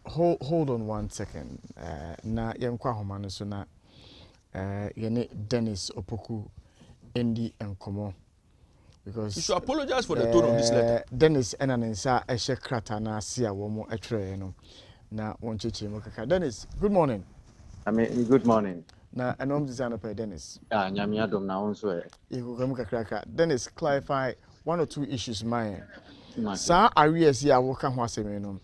hold on 1 second. Na yemkwa homano so na yene Dennis Opoku Endi Enkomo. Because you should apologize for the tone of this letter. Dennis enanensa ehye krata na asia wo mo etwere no. Na woncheche mo kaka. Dennis, good morning. I mean, good morning. Na enom designer per Dennis. Nyame adom na wonso e. Ikukamu kakraka. Dennis, clarify 1 or 2 issues mine. Sa arrears ya woka ho asemi no.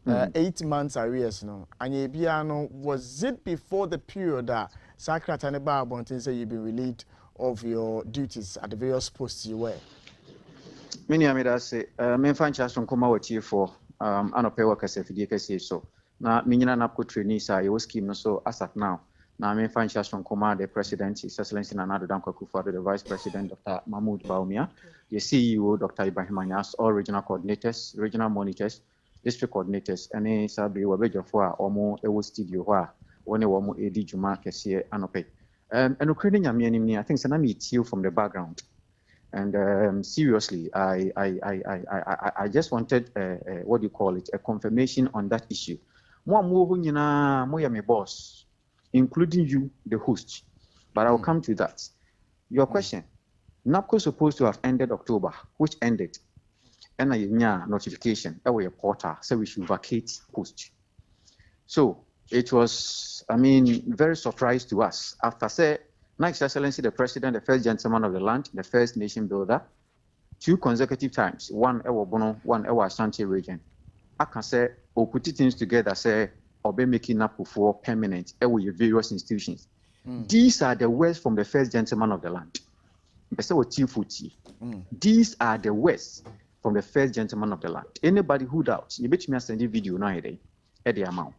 8 months arrears no. Anya bia no, was it before the period that Sakrata ne ba abontin say you been relieved of your duties at the various posts you were? Many amida say me fan chance from koma watie for anope work as FDA kase so. Na me nyina NABCO trainees a your scheme no so as at now. Na me fan chance from koma the president His Excellency Nana Addo Dankwa Akufo-Addo, the vice president Dr. Mahmoud Bawumia, the CEO Dr. Ibrahim Anyas, all regional coordinators, regional monitors, district coordinators, and sabi wabejofo a omo ewo studio ho a woni wo mo edi juma kese anope. And Ukrainian Yamianim, I think Sanami it's you from the background. And seriously, I just wanted what do you call it, a confirmation on that issue. Moya my boss, including you, the host. But I'll come to that. Your question. NABCO is supposed to have ended October, which ended. And a notification, a portal, so we should vacate post. So it was, I mean, very surprised to us. After say, His Excellency the President, the first gentleman of the land, the first nation builder, 2 consecutive times, one Ewa Bono, one Ewa Ashanti region. I can say, or put things together, say, or be making NABCO for permanent, Ewa various institutions. These are the words from the first gentleman of the land. These are the words from the first gentleman of the land. Anybody who doubts, you bet me I send a video now at the amount.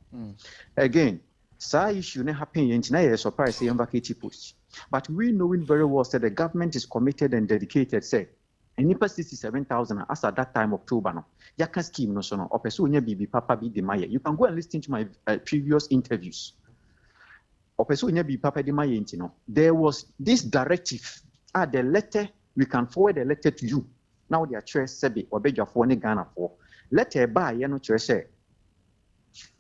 Again, sa issue ne happen yet na surprise say vacate post. But we knowing very well that the government is committed and dedicated, say, and 67,000 as at that time October no. Yaka scheme no so no. Opeso nya bibi papa bi de maye. You can go and listen to my previous interviews. Opeso nya bibi papa de maye nti no. There was this directive. The letter, we can forward the letter to you. Now they are choice sebi obejafo ne Ghana for. Letter by no choice say.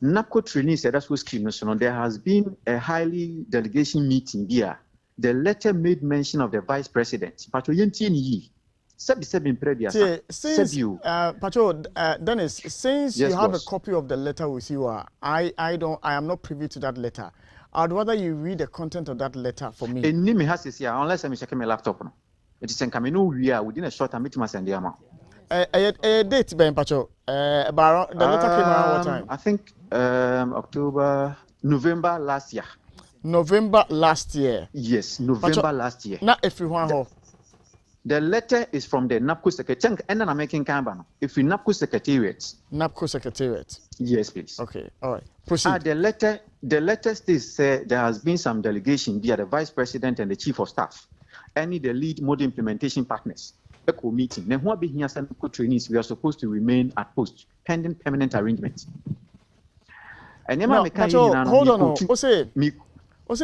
NABCO trainees said that's what scheme no so there has been a highly delegation meeting here. The letter made mention of the vice president. Pacho yenti ni sebi previous. Since Pacho Dennis, since yes, you have boss. a copy of the letter with you, I am not privy to that letter. I'd rather you read the content of that letter for me. And me has here unless I'm checking my laptop no. It is in Camino we are within a short time to send the amount. Date Ben Pacho. The letter came around what time? I think November last year. November last year. Yes, November Pacho, last year. Not everyone. The letter is from the NABCO secretariat, and then I'm making Kambano. If we NABCO secretariat. NABCO secretariat. Yes, please. Okay, all right. Proceed. The letter states there has been some delegation via the vice president and the chief of staff, any the lead model implementation partners. ECO meeting. Then what being here NABCO trainees, we are supposed to remain at post pending permanent arrangements. And no, Pacho, hold on.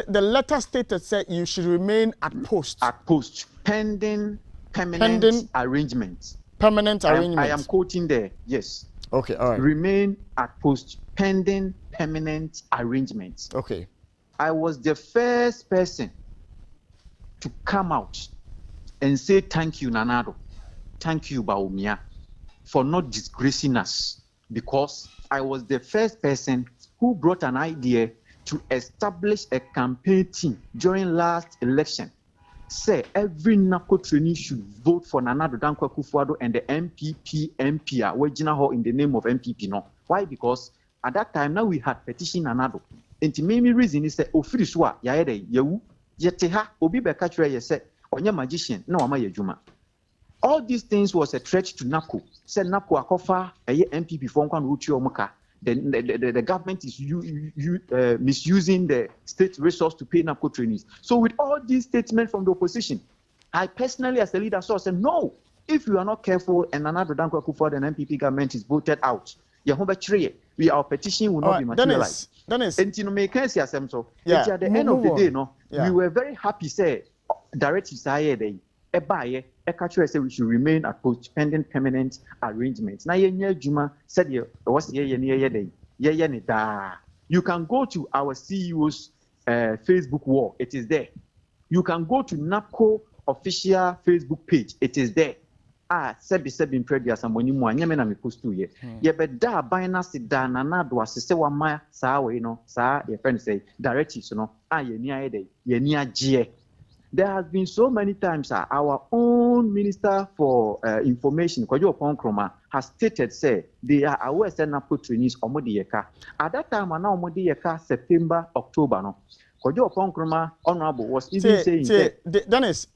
The letter stated said you should remain at post. At post pending permanent arrangements. Permanent arrangements. I am quoting there. Yes. Okay, all right. Remain at post pending permanent arrangements. Okay. I was the first person to come out and say thank you, Nana Addo. Thank you, Bawumia, for not disgracing us, because I was the first person who brought an idea to establish a campaign team during last election. Say every NABCO trainee should vote for Nana Addo Dankwa Akufo-Addo and the MPP MPR, Wejina in the name of MPP. No. Why? Because at that time now we had petition Nana Addo. And the main reason is that Ofiriswa Yaede Yewu Yeteha Obi Bekachre Yese Onya magician no ama yejuma. All these things was a threat to NABCO. Said NABCO akofa MPP for one route omoka. The government is misusing the state resource to pay NABCO trainees. So with all these statements from the opposition, I personally as a leader said, no, if you are not careful and Nana Addo Dankwa Akufo-Addo and MPP government is voted out, our petition will not be materialized. Dennis. And at the end of the day, we were very happy, say, directives say we should remain at post pending permanent arrangements. Now, Juma said, You can go to our CEO's Facebook wall. It is there. You can go to NABCO official Facebook page. It is there. Sebi impredia samoni mu anyame na me post to ye. Ye beda aban si da na na do asese wa ma saa we no saa ye friend say directives no ye ni aye dey ye ni agye. There has been so many times our own Minister for Information, Kwajo Ponkroma, has stated, say, they are aware that NABCO trainees omodi yeka. At that time, now omodi yeka September, October, no. Kwajo Ponkroma, Honorable, was even saying... Dennis,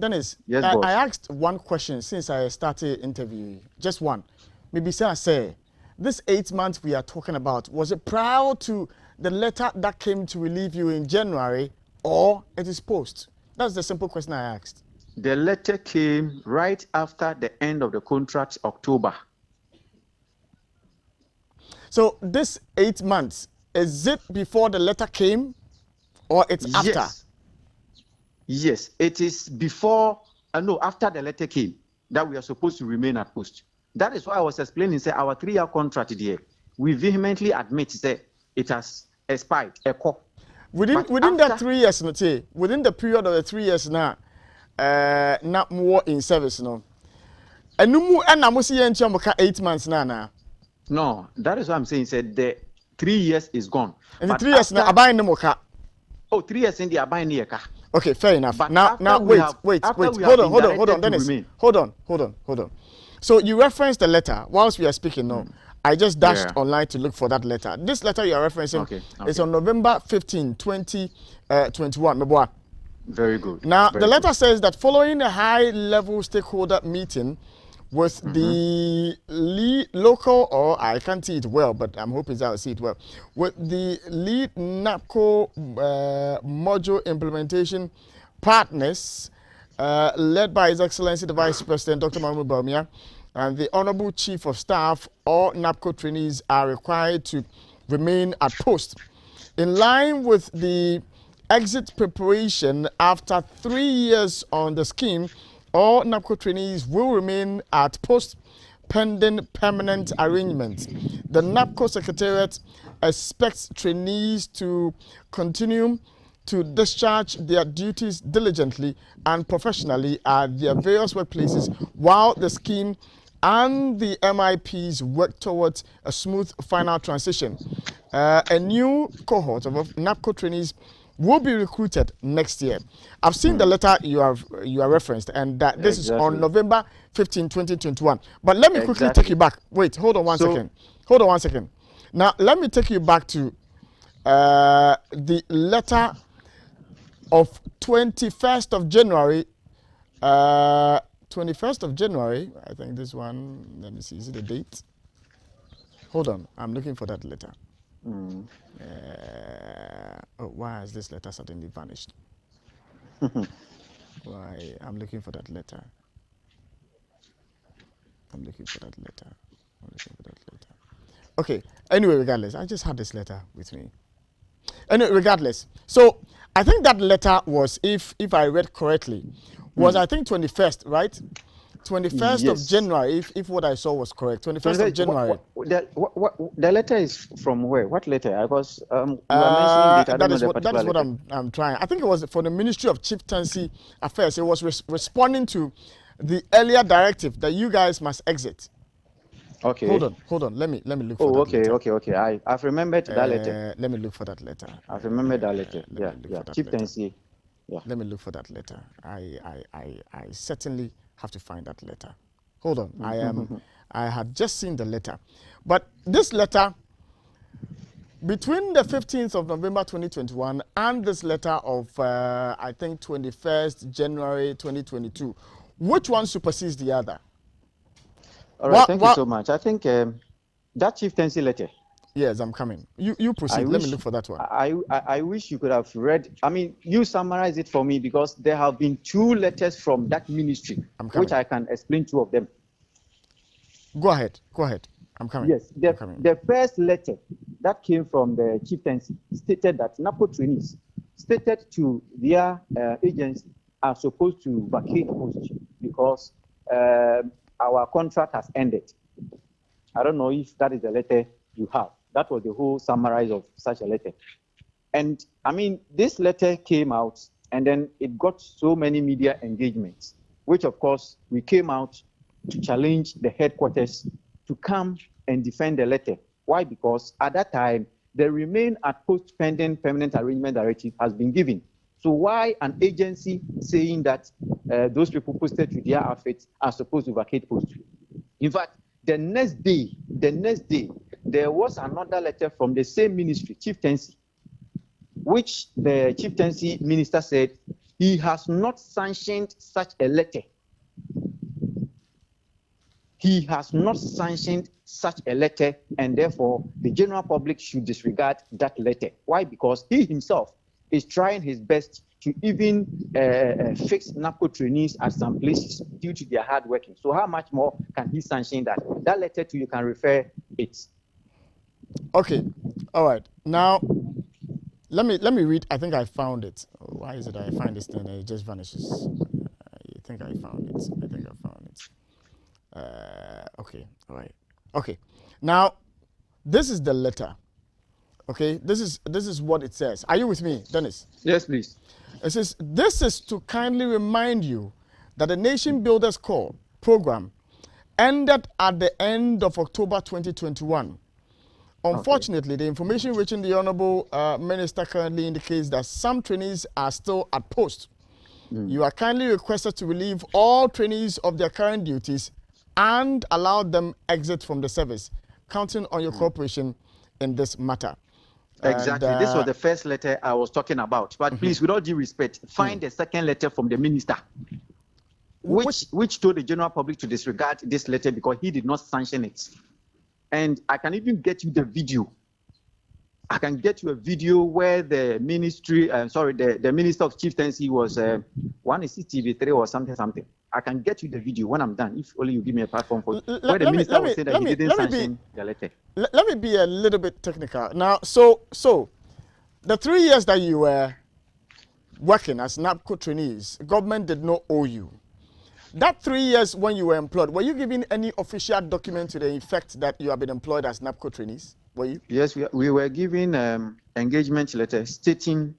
yes, I asked one question since I started interviewing, just one. Maybe say, this 8 months we are talking about, was it prior to the letter that came to relieve you in January, or it is post? That's the simple question I asked. The letter came right after the end of the contract, October. So this 8 months, is it before the letter came or it's after? Yes, it is before, no, after the letter came that we are supposed to remain at post. That is why I was explaining, say, our 3-year contract here, we vehemently admit, say, it has expired, Within that 3 years, within the period of the 3 years now, not more in service, no. And no more, and I'm saying 8 months now. No, that is what I'm saying. Said the 3 years is gone. And the 3 years now, I buy no more car. Oh, 3 years in the I buy near car. Okay, fair enough. But now, wait. Hold on, Dennis. Hold on. So you referenced the letter whilst we are speaking now. I just dashed online to look for that letter. This letter you are referencing is on November 15, 2021. Very good. Now, the letter says that following a high-level stakeholder meeting with the lead local, or I can't see it well, but I'm hoping I'll see it well, with the lead NABCO module implementation partners, led by His Excellency the Vice President, Dr. Mahmoud Bawumia, and the Honorable Chief of Staff, all NABCO trainees are required to remain at post. In line with the exit preparation after 3 years on the scheme, all NABCO trainees will remain at post pending permanent arrangements. The NABCO Secretariat expects trainees to continue to discharge their duties diligently and professionally at their various workplaces while the scheme and the MIPs work towards a smooth final transition. A new cohort of NABCO trainees will be recruited next year. I've seen the letter you are referenced, and that this is on November 15, 2021. But let me quickly take you back. Wait, hold on one second. Now, let me take you back to the letter of 21st of January. 21st of January, I think this one, let me see, is it the date? Hold on, I'm looking for that letter. Why has this letter suddenly vanished? Why? I'm looking for that letter. Okay, anyway, regardless, I just had this letter with me. Anyway, regardless, so I think that letter was, if I read correctly, was I think 21st, right? 21st of January, if what I saw was correct. 21st of January. The letter is from where? What letter? I was that is what I'm trying. I think it was for the Ministry of Chieftaincy Affairs. It was responding to the earlier directive that you guys must exit. Okay. Hold on. Let me look for that letter. Okay. I've remembered that letter. Let me look for that letter. I've remembered that letter. Chieftaincy. Yeah. Let me look for that letter. I certainly have to find that letter. Hold on. I had just seen the letter. But this letter, between the 15th of November 2021 and this letter of, I think, 21st January 2022, which one supersedes the other? All right, thank you so much. I think that chieftaincy letter. Yes, I'm coming. You proceed. Let me look for that one. I wish you could have read. I mean, you summarize it for me because there have been 2 letters from that ministry, which I can explain 2 of them. Go ahead. I'm coming. Yes, the first letter that came from the chieftaincy stated that NABCO trainees stated to their agents are supposed to vacate post because our contract has ended. I don't know if that is the letter you have. That was the whole summary of such a letter. And I mean, this letter came out and then it got so many media engagements, which of course we came out to challenge the headquarters to come and defend the letter. Why? Because at that time, the remain at post pending permanent arrangement directive has been given. So why an agency saying that those people posted to their outfits are supposed to vacate post? In fact, the next day, there was another letter from the same ministry, chieftaincy, which the chieftaincy minister said he has not sanctioned such a letter. He has not sanctioned such a letter, and therefore the general public should disregard that letter. Why? Because he himself is trying his best to even fix NABCO trainees at some places due to their hard working. So how much more can he sanction that? That letter to you can refer it. Okay, all right. Now, let me read. I think I found it. Why is it I find this thing and it just vanishes? I think I found it. Okay, all right. Okay, now this is the letter. Okay, this is what it says. Are you with me, Dennis? Yes, please. It says, this is to kindly remind you that the Nation Builders Corps program ended at the end of October 2021. Unfortunately, the information reaching the Honorable Minister currently indicates that some trainees are still at post. You are kindly requested to relieve all trainees of their current duties and allow them exit from the service, counting on your cooperation in this matter. Exactly. And, this was the first letter I was talking about. But please, with all due respect, find the second letter from the minister, which told the general public to disregard this letter because he did not sanction it. And I can even get you the video. I can get you a video where the ministry, the minister of chieftaincy was, one is TV3 or something. I can get you the video when I'm done, if only you give me a platform for where the minister was saying that he didn't sanction the letter. Let me be a little bit technical. Now, so the 3 years that you were working as NABCO trainees, government did not owe you. That 3 years when you were employed, were you given any official document to the effect that you have been employed as NABCO trainees? Were you? Yes, we were given engagement letter stating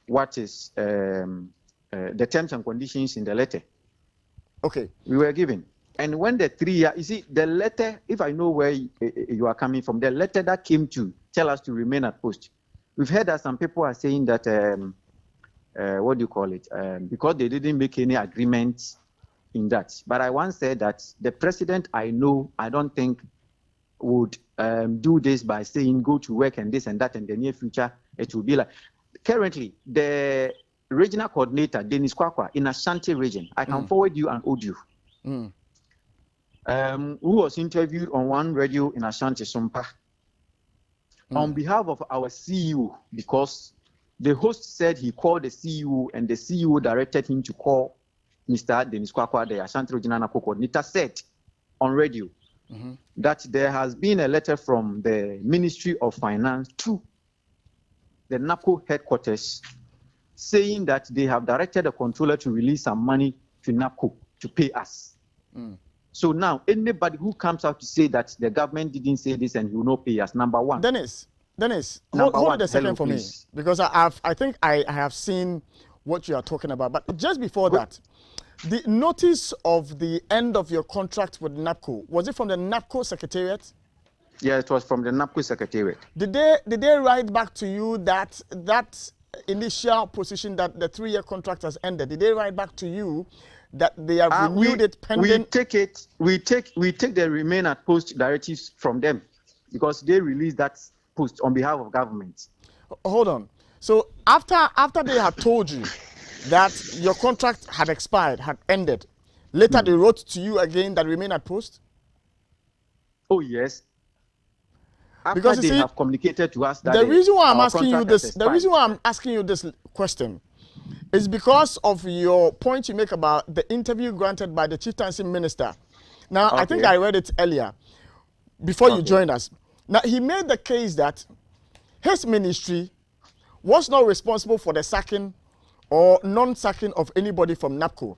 what is the terms and conditions in the letter. Okay. We were given. And when the 3 year, you see, the letter, if I know where you are coming from, the letter that came to tell us to remain at post, we've heard that some people are saying that, what do you call it? Because they didn't make any agreements in that. But I once said that the president I know, I don't think would do this by saying go to work and this and that in the near future. It will be like, currently, the regional coordinator, Dennis Kwakwa, in Ashanti region, I can forward you an audio. Who was interviewed on one radio in Ashanti, Sumpa, on behalf of our CEO, because the host said he called the CEO and the CEO directed him to call Mr. Dennis Kwakwa, the Ashanti regional NABCO coordinator, said on radio that there has been a letter from the Ministry of Finance to the NABCO headquarters saying that they have directed the controller to release some money to NABCO to pay us. So now, anybody who comes out to say that the government didn't say this and he will not pay us, number one. Dennis, hold it a second for me, because I think I have seen what you are talking about. But just before that, the notice of the end of your contract with NABCO, was it from the NABCO secretariat? Yeah, it was from the NABCO secretariat. Did they write back to you that initial position that the 3 year contract has ended? Did they write back to you that they have renewed it pending? We take the remain at post directives from them because they released that post on behalf of government. Hold on. So after they had told you that your contract had expired, had ended, later they wrote to you again that remain at post? Oh yes. After because they have communicated to us that the reason why I'm asking you this question is because of your point you make about the interview granted by the chieftaincy minister. Now, I think I read it earlier before you joined us. Now, he made the case that his ministry was not responsible for the sacking or non-sacking of anybody from NABCO,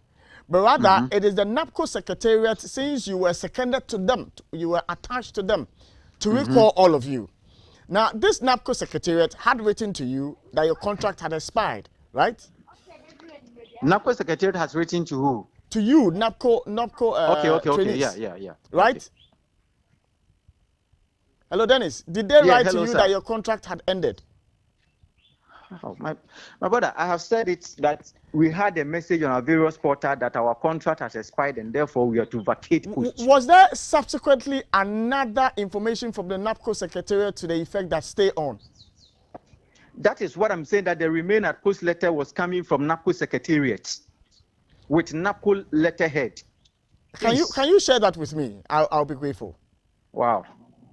but rather it is the NABCO secretariat, since you were seconded to them, you were attached to them, to recall all of you. Now, this NABCO secretariat had written to you that your contract had expired, right? NABCO secretariat has written to who? To you, NABCO trainees. Yeah. Right? Okay. Hello, Dennis. Did they write to you sir. that your contract had ended? Oh, my brother, I have said it that we had a message on our various portals that our contract has expired and therefore we are to vacate post. Was there subsequently another information from the NABCO secretariat to the effect that stay on? That is what I'm saying, that the remain at post letter was coming from NABCO secretariat with NABCO letterhead. Can you share that with me? I'll be grateful. Wow.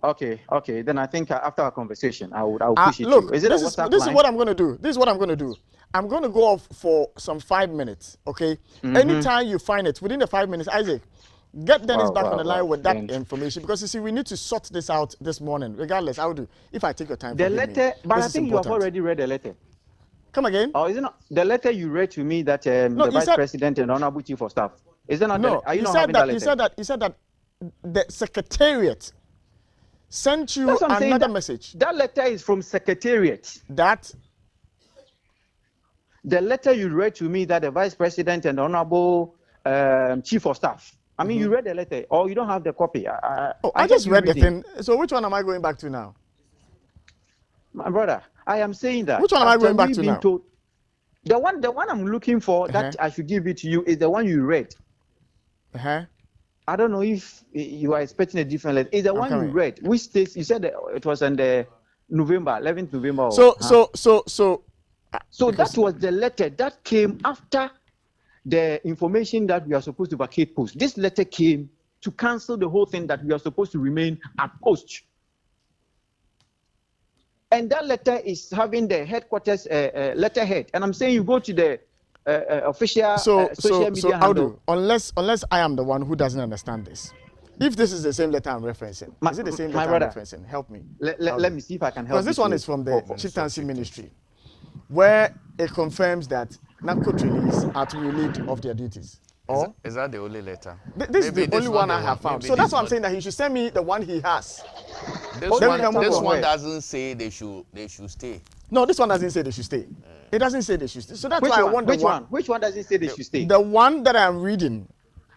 Okay. Then I think after our conversation, I'll push it look, to you. Is it this is what I'm going to do. This is what I'm going to do. I'm going to go off for some 5 minutes, okay? Anytime you find it, within the 5 minutes, Isaac, get Dennis back on the line with that information, because you see, we need to sort this out this morning. Regardless, I'll do. If I take your time. The letter, but I think you have already read the letter. Come again? Or is it not the letter you read to me that the Vice President and Honorable Chief of Staff? Is it not? No, are you not having that letter? He said that the secretariat sent you another message. That letter is from secretariat. That the letter you read to me that the Vice President and Honorable Chief of Staff. I mean, you read the letter, or you don't have the copy. I just read the thing. So which one am I going back to now? My brother, I am saying that. Which one am I going back to now? The one I'm looking for that I should give it to you is the one you read. I don't know if you are expecting a different letter. It's the one you read, which states, you said it was on the 11th November. So that was the letter that came after the information that we are supposed to vacate post. This letter came to cancel the whole thing that we are supposed to remain at post. And that letter is having the headquarters letterhead. And I'm saying you go to the official social media handle. Unless I am the one who doesn't understand this. If this is the same letter I'm referencing, is it the same letter I'm referencing? Help me. Let me see if I can help. Because this one is from the Chieftaincy Ministry, where it confirms that NABCO trainees are to be relieved of their duties. Is that the only letter? This is the only one I have found. So that's why I'm saying that he should send me the one he has. This one doesn't say they should stay. No, this one doesn't say they should stay. It doesn't say they should stay. So that's why I want the one. Which one doesn't say they should stay? The one that I'm reading.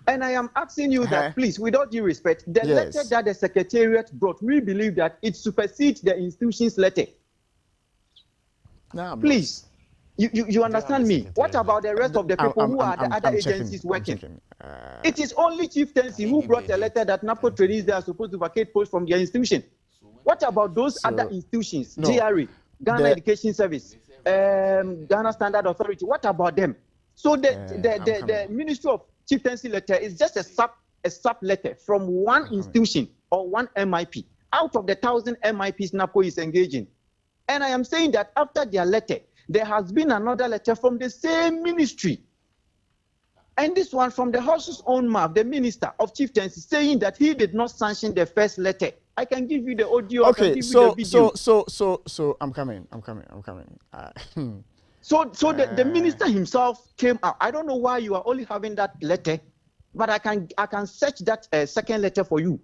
And I am asking you that, please, with all due respect, the letter that the Secretariat brought, we believe that it supersedes the institution's letter. Please, you understand me? What about the rest of the people who are the other agencies working? It is only Chieftaincy who brought a letter that NABCO trainees they are supposed to vacate posts from their institution. What about those other institutions? GRE, Ghana Education Service, Ghana Standard Authority. What about them? So the Ministry of Chieftaincy letter is just a sub letter from one institution or one MIP out of the 1,000 MIPs NABCO is engaging. And I am saying that after their letter, there has been another letter from the same ministry. And this one from the House's own mouth, the Minister of Chieftaincy, saying that he did not sanction the first letter. I can give you the audio. Okay, so I'm coming. So the minister himself came out. I don't know why you are only having that letter, but I can search that second letter for you.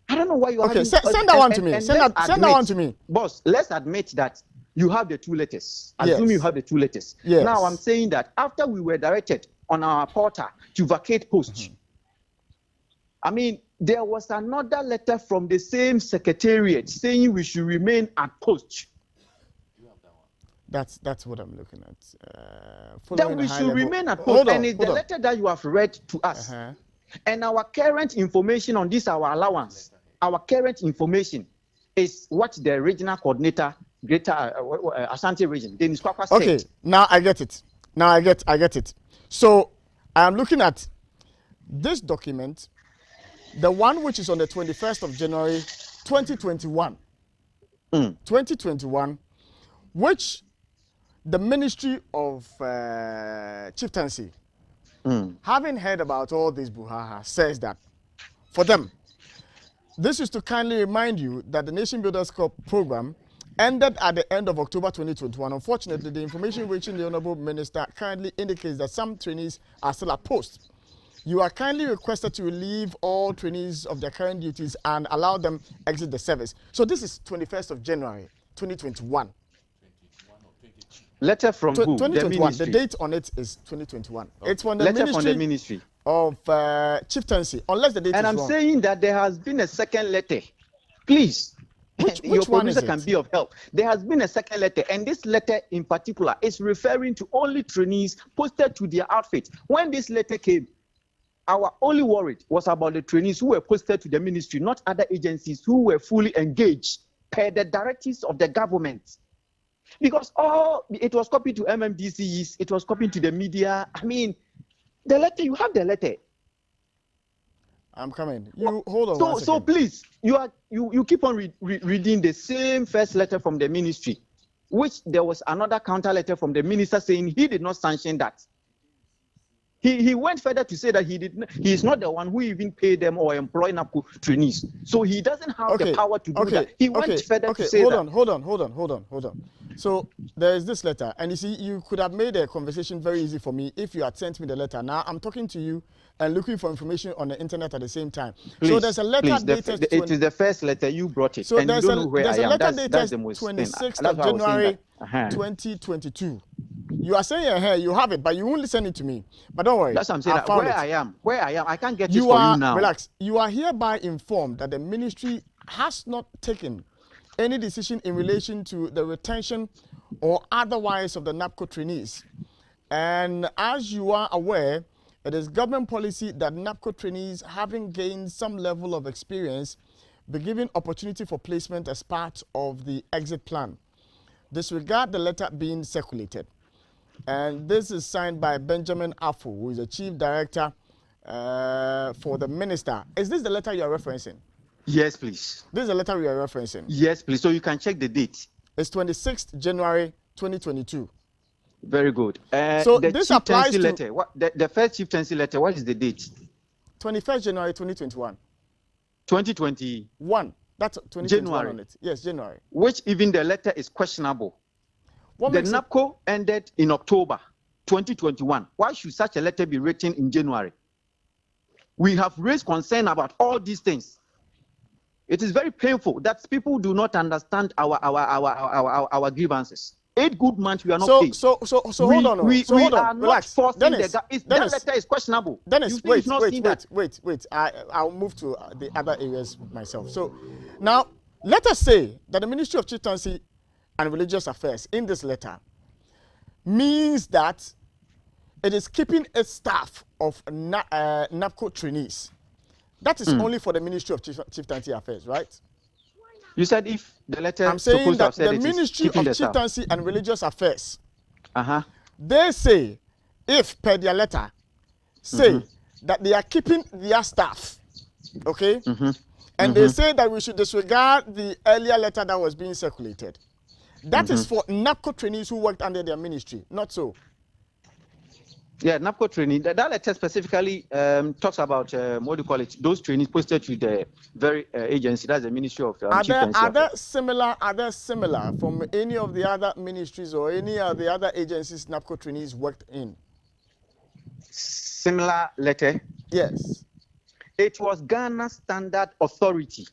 I don't know why you are having. Send that one to me. Send that one to me. Boss, let's admit that you have the two letters. Assume you have the two letters. Yes. Now I'm saying that after we were directed on our portal to vacate posts, I mean, there was another letter from the same secretariat saying we should remain at post. That's what I'm looking at. That we should remain at post. And it's the letter that you have read to us. And our current information on this, our allowance, our current information is what the regional coordinator, Greater Ashanti region, Dennis Kwakwa said. Okay, now I get it. I get it. So I'm looking at this document, the one which is on the 21st of January, 2021. 2021, which the Ministry of Chieftaincy, having heard about all this brouhaha, says that for them, this is to kindly remind you that the Nation Builders Corps program ended at the end of October 2021. Unfortunately, the information reaching the Honorable Minister currently indicates that some trainees are still at post. You are kindly requested to relieve all trainees of their current duties and allow them exit the service. So this is 21st of January, 2021. Letter from who? 2021. The date on it is 2021. Okay. It's from the letter from the Ministry of Chieftaincy, unless the date and is I'm wrong. saying that there has been a second letter. Please. Which your one is producer it? can be of help. There has been a second letter, and this letter in particular is referring to only trainees posted to their outfit. When this letter came, our only worry was about the trainees who were posted to the ministry, not other agencies who were fully engaged per the directives of the government. Because it was copied to MMDCs, it was copied to the media. I mean, the letter, you have the letter. I'm coming. You hold on. one second. So please, you keep on reading the same first letter from the ministry, which there was another counter letter from the minister saying he did not sanction that. He went further to say that he is not the one who even paid them or employed NABCO trainees. So he doesn't have the power to do that. He went further to say that. Hold on. So there is this letter, and you see, you could have made a conversation very easy for me if you had sent me the letter. Now I'm talking to you and looking for information on the internet at the same time. Please, so there's a letter dated. It is the first letter you brought it. So and there's you don't know where a I am. letter That's dated the most 26th of January 2022. You are saying here you have it, but you won't listen it to me. But don't worry. That's what I'm saying. Where I am, I can't get it for you now. Relax. You are hereby informed that the ministry has not taken any decision in relation to the retention or otherwise of the NABCO trainees. And as you are aware, it is government policy that NABCO trainees, having gained some level of experience, be given opportunity for placement as part of the exit plan. Disregard the letter being circulated. And this is signed by Benjamin Afu, who is the Chief Director for the Minister. Is this the letter you are referencing? Yes, please. This is the letter we are referencing? Yes, please. So you can check the date. It's 26th January 2022. Very good. So the this applies to letter. The first chieftaincy letter, what is the date? 21st January 2021. 2021. That's 2021 January. on it. Yes, January. Which even the letter is questionable. The NABCO ended in October 2021. Why should such a letter be written in January? We have raised concern about all these things. It is very painful that people do not understand our grievances. 8 good months we are not paid. So hold on. We are not forcing Dennis, that letter is questionable. Dennis, wait. I'll move to the other areas myself. So now let us say that the Ministry of Chieftaincy and Religious Affairs in this letter means that it is keeping its staff of NABCO trainees. That is only for the Ministry of Chieftaincy Affairs, right? You said if the letter... I'm saying that the Ministry of Chieftaincy and Religious Affairs, they say, if per their letter, say that they are keeping their staff, okay? And they say that we should disregard the earlier letter that was being circulated. That is for NABCO trainees who worked under their ministry, not so. Yeah, NABCO training. That letter specifically talks about what do you call it? Those trainees posted to the very agency. That's the Ministry of Chieftaincy. Are there similar from any of the other ministries or any of the other agencies NABCO trainees worked in? Similar letter? Yes. It was Ghana Standard Authority.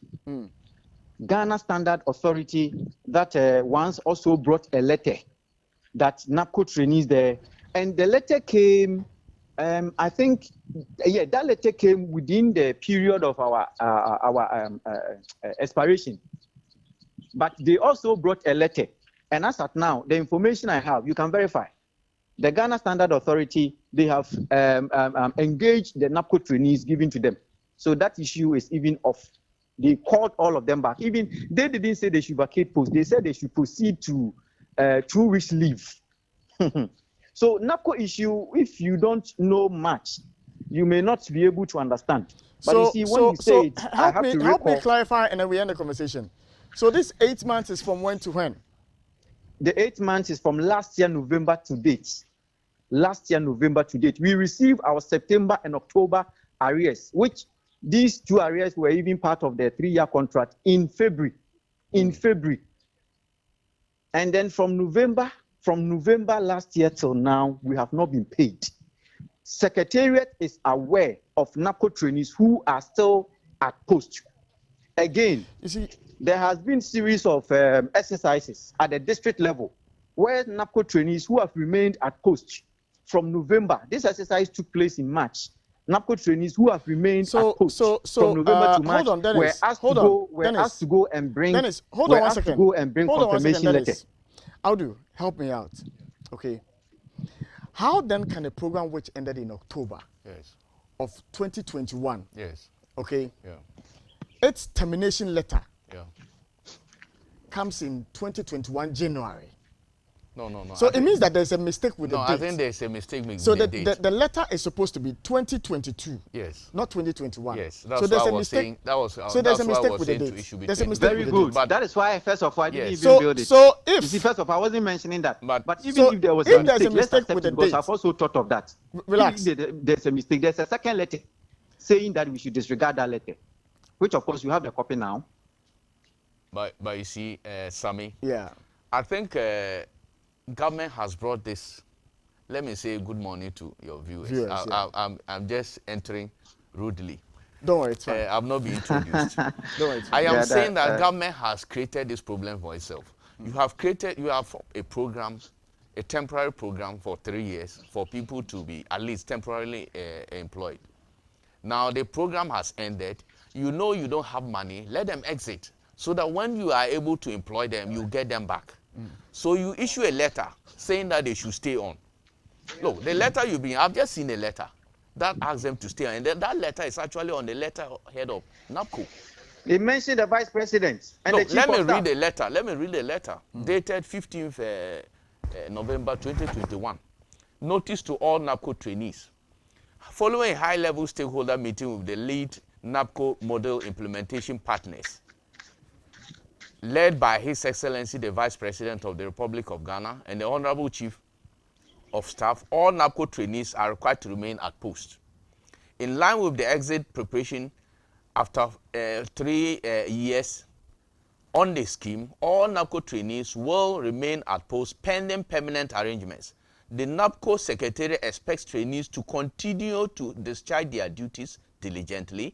Ghana Standard Authority that once also brought a letter that NABCO trainees there. And the letter came, I think, that letter came within the period of our expiration. But they also brought a letter. And as at now, the information I have, you can verify. The Ghana Standard Authority, they have engaged the NABCO trainees given to them. So that issue is even off. They called all of them back. Even they didn't say they should vacate post. They said they should proceed to 2 weeks leave. So NABCO issue, if you don't know much, you may not be able to understand. But you see, when you say it, I have to recall. Help me clarify, and then we end the conversation. So this 8 months is from when to when? The 8 months is from last year November to date. Last year November to date. We received our September and October arrears, which these 2 arrears were even part of the 3-year contract in February. And then from November last year till now, we have not been paid. Secretariat is aware of NABCO trainees who are still at post. Again, you see, there has been series of exercises at the district level where NABCO trainees who have remained at post from November. This exercise took place in March. NABCO trainees who have remained at post from November to March were asked to go and bring confirmation letter. Audu, help me out. Okay. How then can a program which ended in October of 2021, okay, its termination letter comes in 2021 January? No. So it means that there's a mistake with the date. No, I think there's a mistake with the date. The letter is supposed to be 2022. Yes. Not 2021. Yes. That's so there's a mistake. So there's a mistake with the date. There's a mistake. Very good. But that is why first of all I didn't even build it. So if you see, first of all I wasn't mentioning that. But even if there was a mistake with the date, because I've also thought of that. Relax. There's a mistake. There's a second letter saying that we should disregard that letter, which of course you have the copy now. But you see, Sammy. Yeah. I think. Government has brought this. Let me say good morning to your viewers. I'm just entering rudely. Don't worry, it's fine. I've not been introduced. Don't worry, it's fine. I am saying that government has created this problem for itself. You have a program, a temporary program for 3 years for people to be at least temporarily employed. Now the program has ended. You know you don't have money. Let them exit so that when you are able to employ them, you get them back. So you issue a letter saying that they should stay on. Look, the letter I've just seen a letter that asks them to stay on. And that letter is actually on the letterhead of NABCO. They mentioned the vice president and the chief let me read the letter. Let me read the letter. Dated 15th November 2021. Notice to all NABCO trainees. Following a high-level stakeholder meeting with the lead NABCO model implementation partners, led by His Excellency the Vice President of the Republic of Ghana and the Honorable Chief of Staff, all NABCO trainees are required to remain at post. In line with the exit preparation after 3 years on the scheme, all NABCO trainees will remain at post pending permanent arrangements. The NABCO Secretariat expects trainees to continue to discharge their duties diligently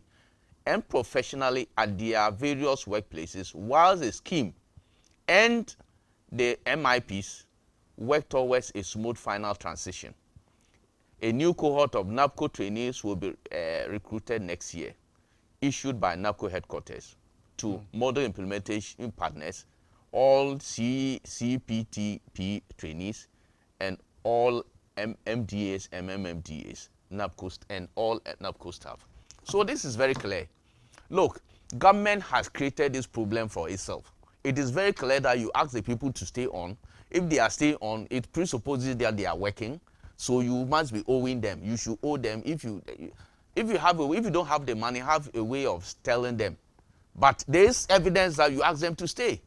and professionally at their various workplaces, while the scheme and the MIPs work towards a smooth final transition. A new cohort of NABCO trainees will be recruited next year, issued by NABCO headquarters to model implementation partners, all CPTP trainees, and all MDAs, MMMDAs, NABCO, and all NABCO staff. So this is very clear. Look, government has created this problem for itself. It is very clear that you ask the people to stay on. If they are staying on, it presupposes that they are working. So you must be owing them. You should owe them. If you don't have the money, have a way of telling them. But there is evidence that you ask them to stay.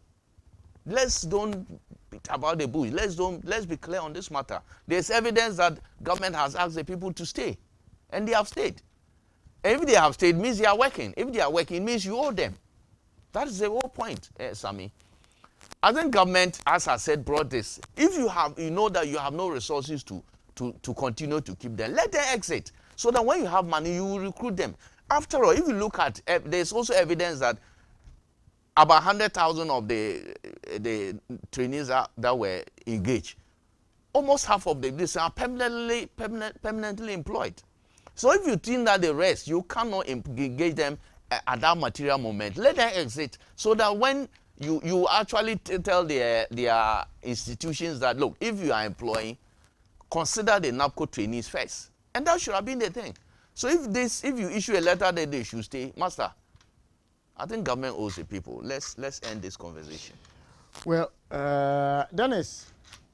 Let's don't beat about the bush. Let's be clear on this matter. There's evidence that government has asked the people to stay, and they have stayed. And if they have stayed, it means they are working. If they are working, it means you owe them. That is the whole point, Sammy. I think government, as I said, brought this. If you know that you have no resources to continue to keep them, let them exit. So that when you have money, you will recruit them. After all, if you look at, there's also evidence that about 100,000 of the trainees that were engaged, almost half of them are permanently employed. So if you think that the rest, you cannot engage them at that material moment, let them exit so that when you actually tell their institutions that, look, if you are employing, consider the NABCO trainees first. And that should have been the thing. So if you issue a letter that they should stay, master, I think government owes the people. Let's end this conversation. Well, Dennis.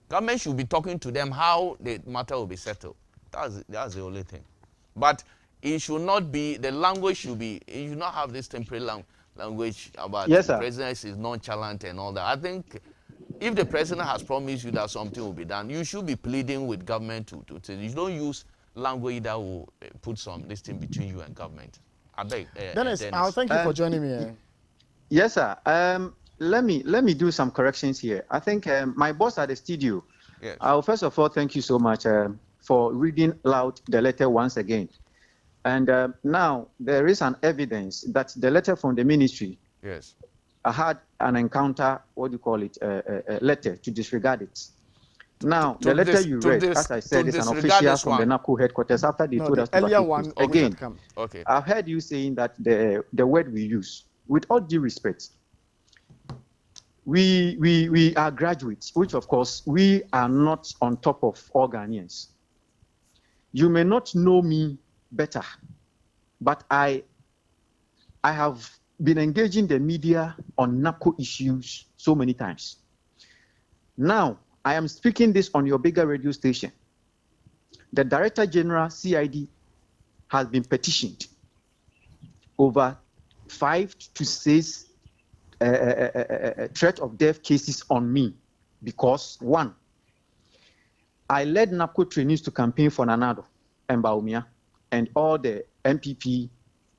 Government should be talking to them how the matter will be settled. That's the only thing. But it should not be, the language should be, you should not have this temporary language about the president is nonchalant and all that. I think if the president has promised you that something will be done, you should be pleading with government to say, you don't use language that will put some this thing between you and government. I beg. Dennis, thank you for joining me. Yes, sir. Let me do some corrections here. I think my boss at the studio. Yes. First of all, thank you so much for reading loud the letter once again. And now there is an evidence that the letter from the ministry, yes, I had an encounter, what do you call it, a letter to disregard it. Now, the letter you read, as I said, is an official from the NABCO headquarters after they told us to earlier one again. Okay. I've heard you saying that the word we use, with all due respect, we are graduates, which of course we are not on top of all Ghanaians. You may not know me better, but I have been engaging the media on NABCO issues so many times. Now, I am speaking this on your bigger radio station. The Director General, CID, has been petitioned over 5 to 6 threat of death cases on me because, one, I led NABCO trainees to campaign for Nanado and Baumia and all the MPP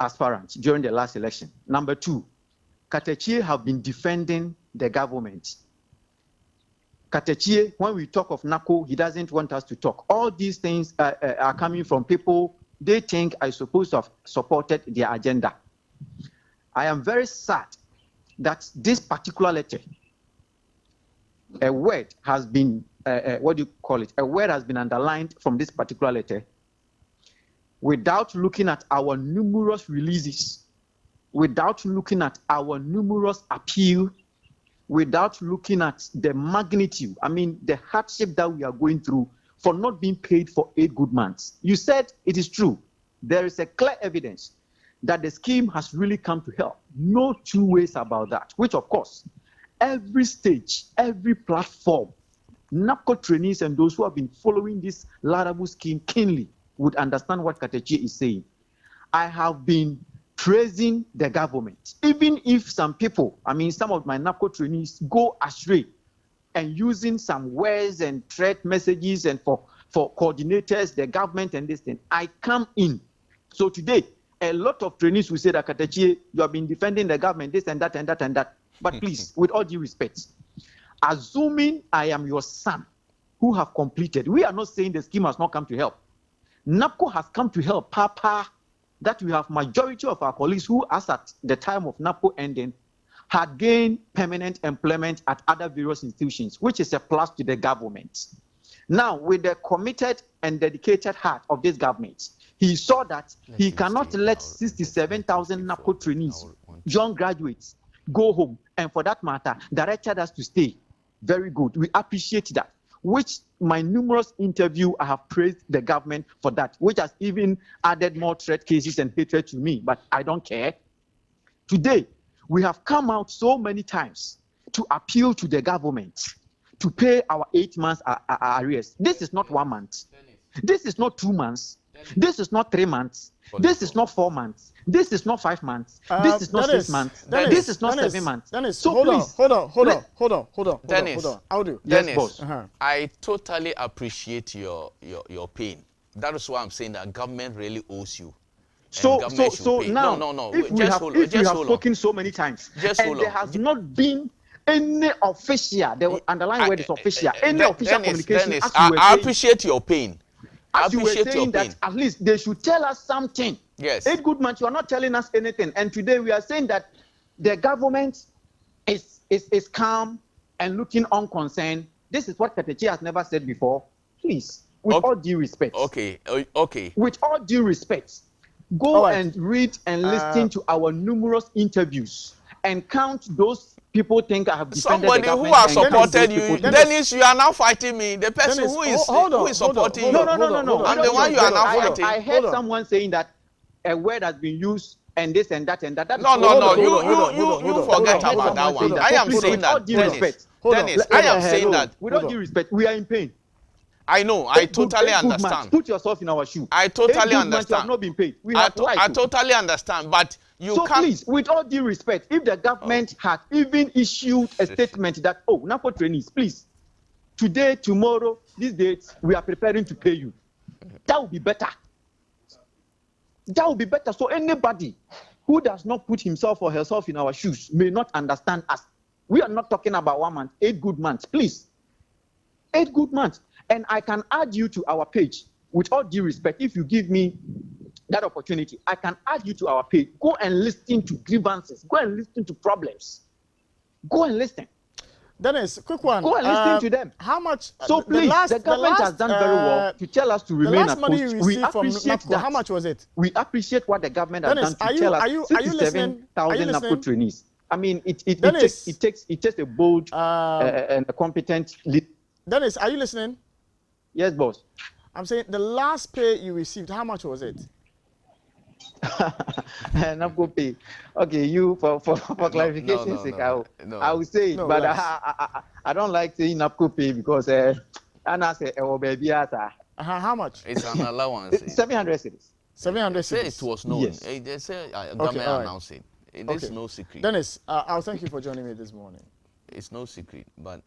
aspirants during the last election. Number 2, Katechie have been defending the government. Katechie, when we talk of NABCO, he doesn't want us to talk. All these things are coming from people they think I supposed to have supported their agenda. I am very sad that this particular letter, a word has been, what do you call it? A word has been underlined from this particular letter without looking at our numerous releases, without looking at our numerous appeal, without looking at the magnitude, I mean, the hardship that we are going through for not being paid for 8 good months. You said it is true. There is a clear evidence that the scheme has really come to help. No two ways about that, which of course, every stage, every platform, NABCO trainees and those who have been following this laudable scheme keenly would understand what Katechie is saying. I have been praising the government, even if some people, I mean, some of my NABCO trainees go astray and using some words and threat messages and for coordinators, the government and this thing, I come in. So today, a lot of trainees will say that Katechie, you have been defending the government, this and that and that and that. But please, with all due respect, assuming I am your son who have completed, we are not saying the scheme has not come to help. NABCO has come to help, Papa, that we have majority of our colleagues who, as at the time of NABCO ending, had gained permanent employment at other various institutions, which is a plus to the government. Now, with the committed and dedicated heart of this government, he saw that he cannot let 67,000 NABCO trainees, young graduates, go home, and for that matter, directed us to stay. Very good. We appreciate that. Which my numerous interview, I have praised the government for that, which has even added more threat cases and hatred to me, but I don't care. Today, we have come out so many times to appeal to the government to pay our 8 months arrears. This is not 1 month. This is not 2 months. This is not 3 months. This is not 4 months. This is not 5 months. This is not 6 months. This is not 7 months. Dennis, so hold please, on. Dennis, How do? Dennis, yes, boss. I totally appreciate your pain. That is why I'm saying that government really owes you. So now, No. If we have spoken so many times, and there has not been any official, the underlying word is official, any official communication. Dennis, I appreciate your pain. As you were saying that at least they should tell us something. Yes. 8 good months, you are not telling us anything. And today we are saying that the government is calm and looking unconcerned. This is what Katechie has never said before. Please, with all due respect. Okay. With all due respect, go and read and listen to our numerous interviews and count those people think I have defended somebody the government. Who has supported you. Dennis, you are now fighting me. The person who is supporting you. No. I'm the one you are now fighting. I heard someone saying that a word has been used and this and that and that. No. You forget about that one. I am saying that, Dennis, I am saying that. With all due respect, we are in pain. I know. I totally understand. Put yourself in our shoe. I totally understand. You have not been paid. We have I totally understand, but you can't. Please, with all due respect, if the government had even issued a statement that, NABCO trainees, please, today, tomorrow, these dates, we are preparing to pay you. That would be better. That would be better. So anybody who does not put himself or herself in our shoes may not understand us. We are not talking about 1 month, 8 good months, please. 8 good months. And I can add you to our page. with all due respect, if you give me that opportunity, I can add you to our page. Go and listen to grievances. Go and listen to problems. Go and listen. Dennis, quick one. Go and listen to them. How much? So please, the government has done very well to tell us to remain at money post. you We received from appreciate NABCO, that. how much was it? We appreciate what the government has Dennis, done to tell us. are you listening? 67,000 NABCO trainees. I mean, it takes a bold and a competent lead. Dennis, are you listening? Yes, boss. I'm saying the last pay you received, how much was it? NABCO pay. Okay, you for clarification sake, I will say it, but I don't like saying NABCO pay because I say baby how much? It's an allowance. 700 cedis. 700 Say cedis. it was known. Yes. They say government announced it. It is no secret. Dennis, I'll thank you for joining me this morning. It's no secret, but